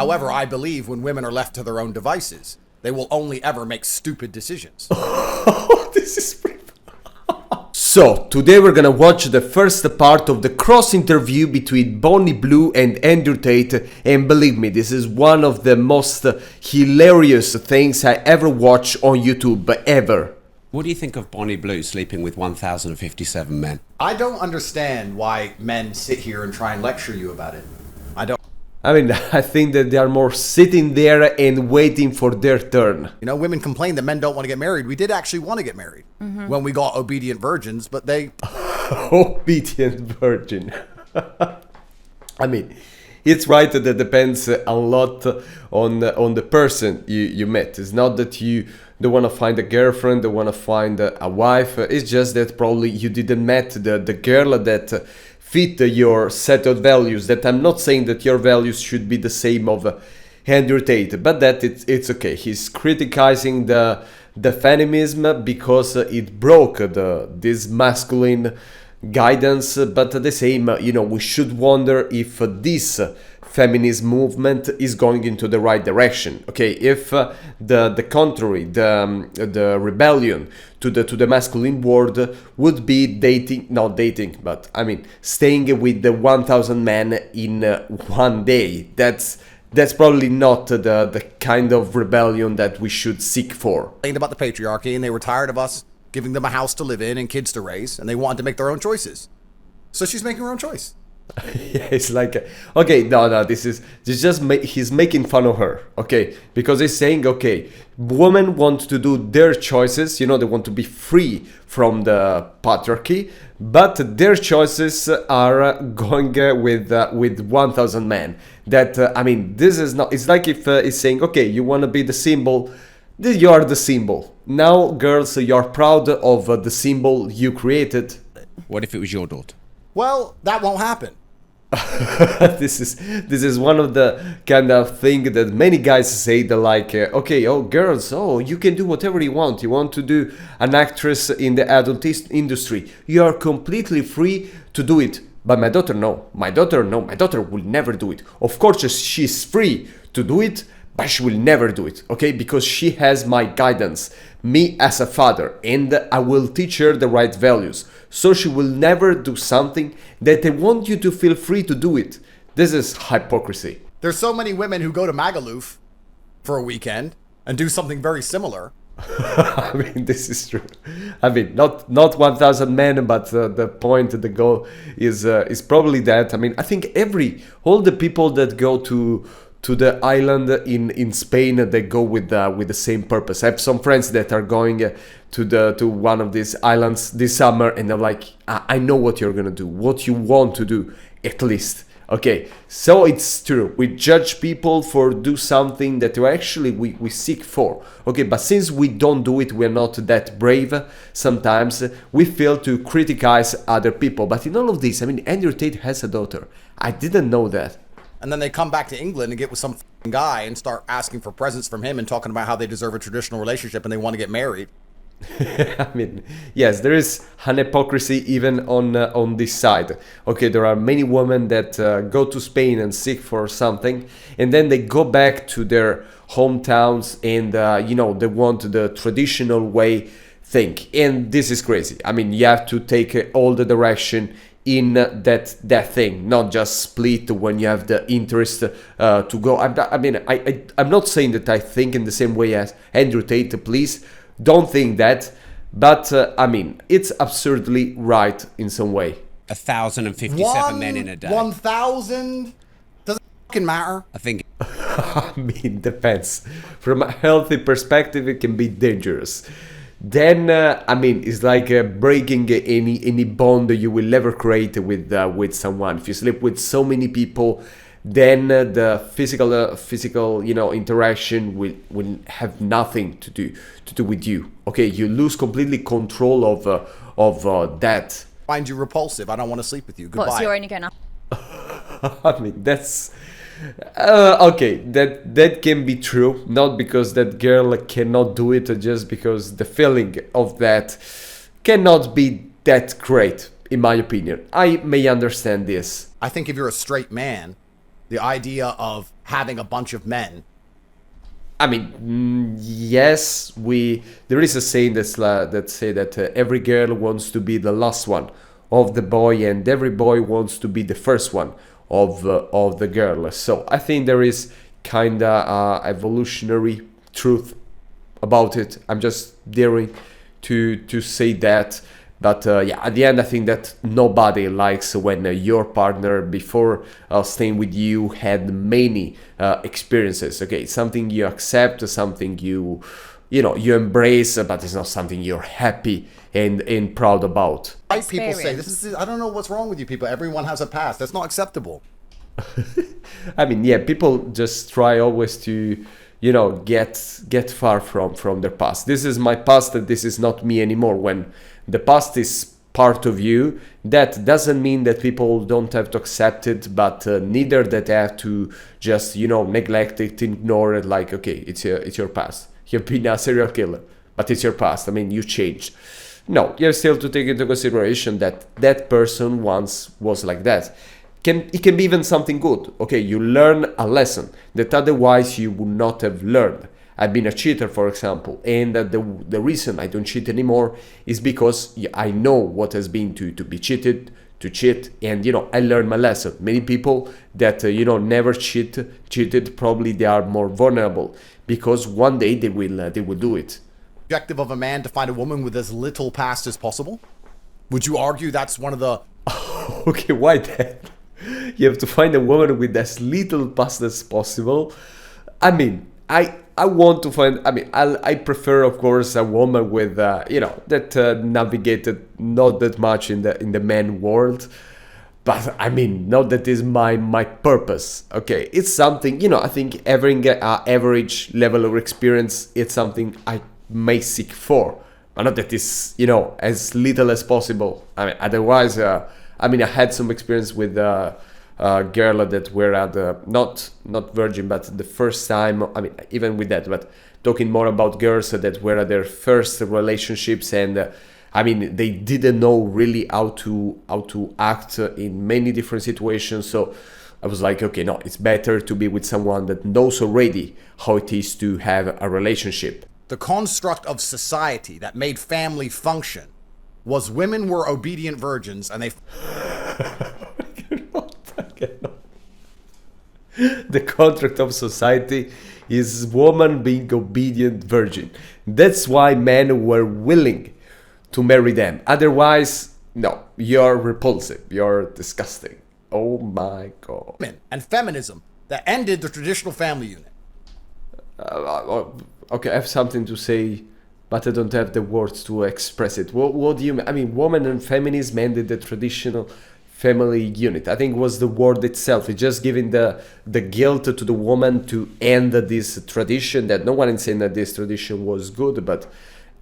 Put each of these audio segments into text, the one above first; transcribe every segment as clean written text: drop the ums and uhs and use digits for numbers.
However, I believe when women are left to their own devices, they will only ever make stupid decisions. This is pretty... So, today we're gonna watch the first part of the cross interview between Bonnie Blue and Andrew Tate, and believe me, this is one of the most hilarious things I ever watched on YouTube, ever. What do you think of Bonnie Blue sleeping with 1,057 men? I don't understand why men sit here and try and lecture you about it. I mean, I think that they are more sitting there and waiting for their turn. You know, women complain that men don't want to get married. We did actually want to get married when we got obedient virgins, but they... Obedient virgin. I mean, it's right that it depends a lot on the person you met. It's not that you don't want to find a girlfriend, don't want to find a wife. It's just that probably you didn't met the girl that fit your set of values. That I'm not saying that your values should be the same of Andrew Tate, but that it's okay. He's criticizing the feminism because it broke this masculine guidance, but at the same, we should wonder if this feminist movement is going into the right direction. Okay, if the contrary, the rebellion to the masculine world would be not dating, but I mean staying with the 1,000 men in one day. That's probably not the kind of rebellion that we should seek for. Complained about the patriarchy, and they were tired of us giving them a house to live in and kids to raise, and they wanted to make their own choices. So she's making her own choice. Yeah, it's like, okay, no, he's making fun of her, okay, because he's saying, okay, women want to do their choices, they want to be free from the patriarchy, but their choices are going with 1,000 men. That I mean, this is not. It's like if he's saying, okay, you want to be the symbol. You are the symbol. Now, girls, you're proud of the symbol you created. What if it was your daughter? Well, that won't happen. This is one of the kind of thing that many guys say, that like, okay, oh girls, oh, you can do whatever you want. You want to do an actress in the adult industry, you are completely free to do it. But my daughter, no. My daughter will never do it. Of course, she's free to do it, but she will never do it, okay? Because she has my guidance, me as a father, and I will teach her the right values. So she will never do something that I want you to feel free to do it. This is hypocrisy. There's so many women who go to Magaluf for a weekend and do something very similar. I mean, this is true. I mean, not 1,000 men, but the point, the goal is probably that. I mean, I think all the people that go to the island in Spain, they go with the same purpose. I have some friends that are going to one of these islands this summer, and they're like, I know what you're gonna do, what you want to do, at least. Okay, so it's true. We judge people for do something that we seek for. Okay, but since we don't do it, we're not that brave. Sometimes we feel to criticize other people. But in all of this, I mean, Andrew Tate has a daughter. I didn't know that. And then they come back to England and get with some guy and start asking for presents from him and talking about how they deserve a traditional relationship and they want to get married. I mean, yes, there is an hypocrisy even on this side. Okay, there are many women that go to Spain and seek for something, and then they go back to their hometowns and they want the traditional way thing, and this is crazy. I mean, you have to take all the direction in that thing, not just split when you have the interest to go. I'm not saying that I think in the same way as Andrew Tate, please don't think that, but I mean, it's absurdly right in some way. 1,057 men in a day. 1,000? Doesn't fucking matter. I think. I mean, depends. From a healthy perspective, it can be dangerous. Then, I mean, it's like breaking any bond that you will ever create with someone. If you sleep with so many people, then the physical interaction will have nothing to do with you. Okay, you lose completely control of that. Find you repulsive. I don't want to sleep with you. Goodbye. What, so you're only going up? I mean, that's okay. That can be true. Not because that girl cannot do it, just because the feeling of that cannot be that great, in my opinion. I may understand this. I think if you're a straight man The idea of having a bunch of men. I mean, yes, there is a saying that say that every girl wants to be the last one of the boy, and every boy wants to be the first one of the girl. So I think there is kinda evolutionary truth about it. I'm just daring to say that. But yeah, at the end, I think that nobody likes when your partner, before staying with you, had many experiences. Okay, something you accept, something you embrace, but it's not something you're happy and proud about. White people say this is. I don't know what's wrong with you people. Everyone has a past. That's not acceptable. I mean, yeah, people just try always to, get far from their past. This is my past, and this is not me anymore. When the past is part of you, that doesn't mean that people don't have to accept it, but neither that they have to just, neglect it, ignore it, like, okay, it's your past. You've been a serial killer, but it's your past. I mean, you changed. No, you have still to take into consideration that that person once was like that. It can be even something good. Okay, you learn a lesson that otherwise you would not have learned. I've been a cheater, for example, and the reason I don't cheat anymore is because I know what has been to be cheated, to cheat, and I learned my lesson. Many people that never cheated, probably they are more vulnerable because one day they will do it. Objective of a man to find a woman with as little past as possible. Would you argue that's one of the? Okay, why that? You have to find a woman with as little past as possible. I mean, I want to find. I mean, I prefer, of course, a woman with that navigated not that much in the man world. But I mean, not that is my purpose. Okay, it's something, I think having an average level of experience, it's something I may seek for, but not that is as little as possible. I mean, otherwise, I had some experience with a girl that were at not virgin, but the first time. I mean, even with that, but talking more about girls that were at their first relationships, and they didn't know really how to act in many different situations. So I was like, okay, no, it's better to be with someone that knows already how it is to have a relationship. The construct of society that made family function was women were obedient virgins, and they. The contract of society is woman being obedient virgin. That's why men were willing to marry them. Otherwise, no, you're repulsive. You're disgusting. Oh my God. And feminism that ended the traditional family unit. Okay, I have something to say, but I don't have the words to express it. What do you mean? I mean, woman and feminism ended the traditional family unit. I think was the word itself. It's just giving the guilt to the woman to end this tradition, that no one is saying that this tradition was good, but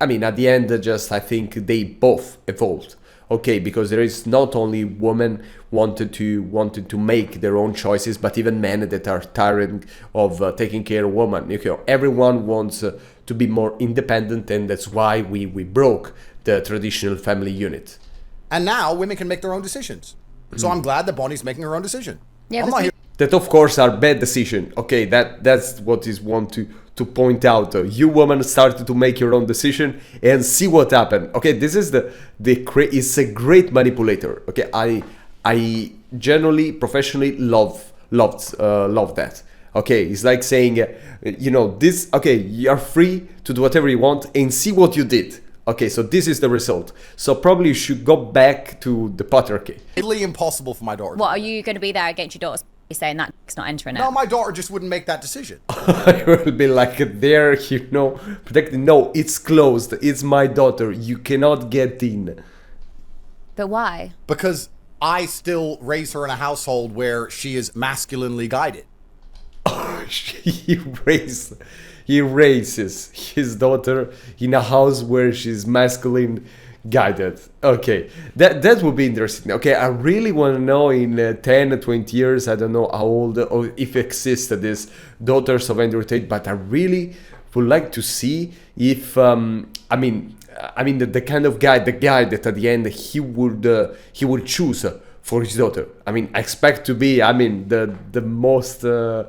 I mean, at the end, I think they both evolved. Okay, because there is not only women wanted to make their own choices, but even men that are tired of taking care of women. Everyone wants to be more independent, and that's why we broke the traditional family unit. And now women can make their own decisions. So I'm glad that Bonnie's making her own decision. Yeah, I'm not here. That of course are bad decisions. Okay, that's what is want to point out. You women started to make your own decision and see what happened. Okay, this is it's a great manipulator. Okay, I generally professionally love that. Okay, it's like saying this. Okay, you are free to do whatever you want and see what you did. Okay, so this is the result. So probably you should go back to the patriarchy. Really impossible for my daughter. What, are you going to be there against your daughter? You're saying that it's not entering it? No, my daughter just wouldn't make that decision. I will be like there, protected. No, it's closed. It's my daughter. You cannot get in. But why? Because I still raise her in a household where she is masculinely guided. He raises his daughter in a house where she's masculine guided. Okay, that would be interesting. Okay, I really want to know in 10, 20 years, I don't know how old or if exist these daughters of Andrew Tate, but I really would like to see if the kind of guy, the guy that at the end he would choose for his daughter. I mean, I expect to be, I mean, the most good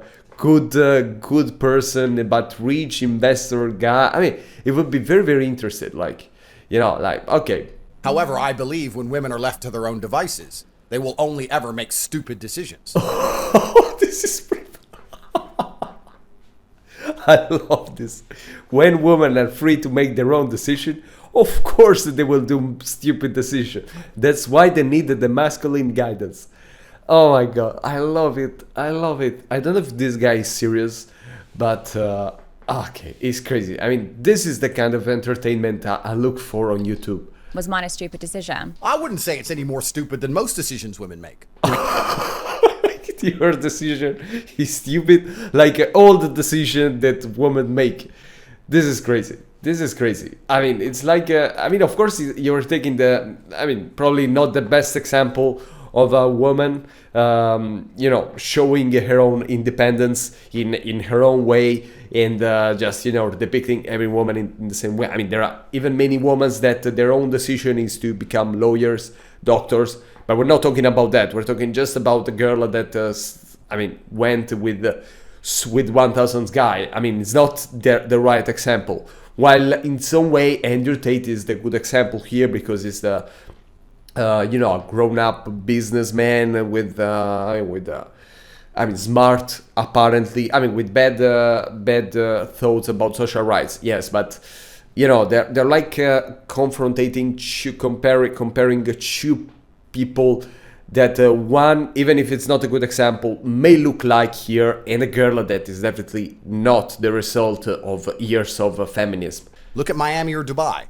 person, but rich investor guy. I mean, it would be very, very interested. Like, you know, like, okay. However, I believe when women are left to their own devices, they will only ever make stupid decisions. This is pretty... I love this. When women are free to make their own decision, of course they will do stupid decision. That's why they needed the masculine guidance. Oh my god, I love it. I love it. I don't know if this guy is serious, but okay, it's crazy. I mean, this is the kind of entertainment I look for on YouTube. Was mine a stupid decision? I wouldn't say it's any more stupid than most decisions women make. Your decision is stupid, like all the decision that women make. This is crazy. This is crazy. I mean, it's like, I mean, of course, you're taking the, I mean, probably not the best example of a woman, you know, showing her own independence in her own way, and just, you know, depicting every woman in the same way. I mean, there are even many women that their own decision is to become lawyers, doctors, but we're not talking about that. We're talking just about the girl that, I mean, went with 1000 guy. I mean, it's not the right example. While in some way, Andrew Tate is the good example here because it's the, you know, a grown-up businessman with I mean, smart apparently. I mean, with bad thoughts about social rights. Yes, but you know, they're like comparing two people that one, even if it's not a good example, may look like here, and a girl that is definitely not the result of years of feminism. Look at Miami or Dubai.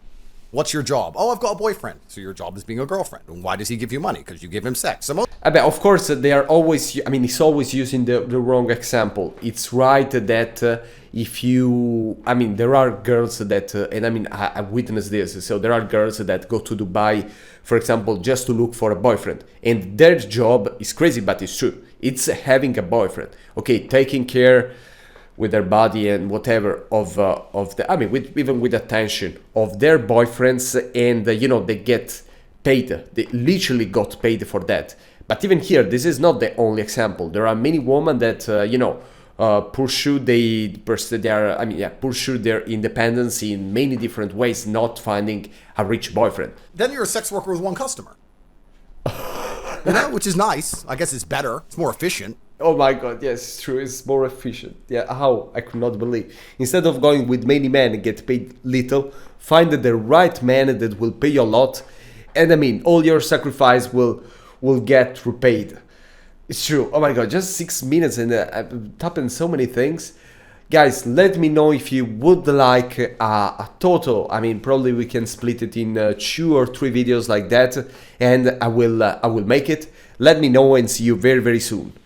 What's your job? Oh, I've got a boyfriend. So your job is being a girlfriend. And why does he give you money? Because you give him sex. I mean, of course, they are always, I mean, he's always using the wrong example. It's right that if you, I mean, there are girls that, and I mean, I witnessed this. So there are girls that go to Dubai, for example, just to look for a boyfriend. And their job is crazy, but it's true. It's having a boyfriend. Okay, taking care with their body and whatever of the, I mean, even with attention of their boyfriends, and you know, they get paid. They literally got paid for that. But even here, this is not the only example. There are many women that you know, pursue their independence in many different ways, not finding a rich boyfriend. Then you're a sex worker with one customer. You know, which is nice. I guess it's better. It's more efficient. Oh my god, yes, it's true, it's more efficient. Yeah, how? I could not believe. Instead of going with many men and get paid little, find the right man that will pay you a lot, and I mean, all your sacrifice will get repaid. It's true. Oh my god, just 6 minutes and I've tapped so many things. Guys, let me know if you would like a total, I mean, probably we can split it in 2 or 3 videos like that, and I will make it. Let me know and see you very, very soon.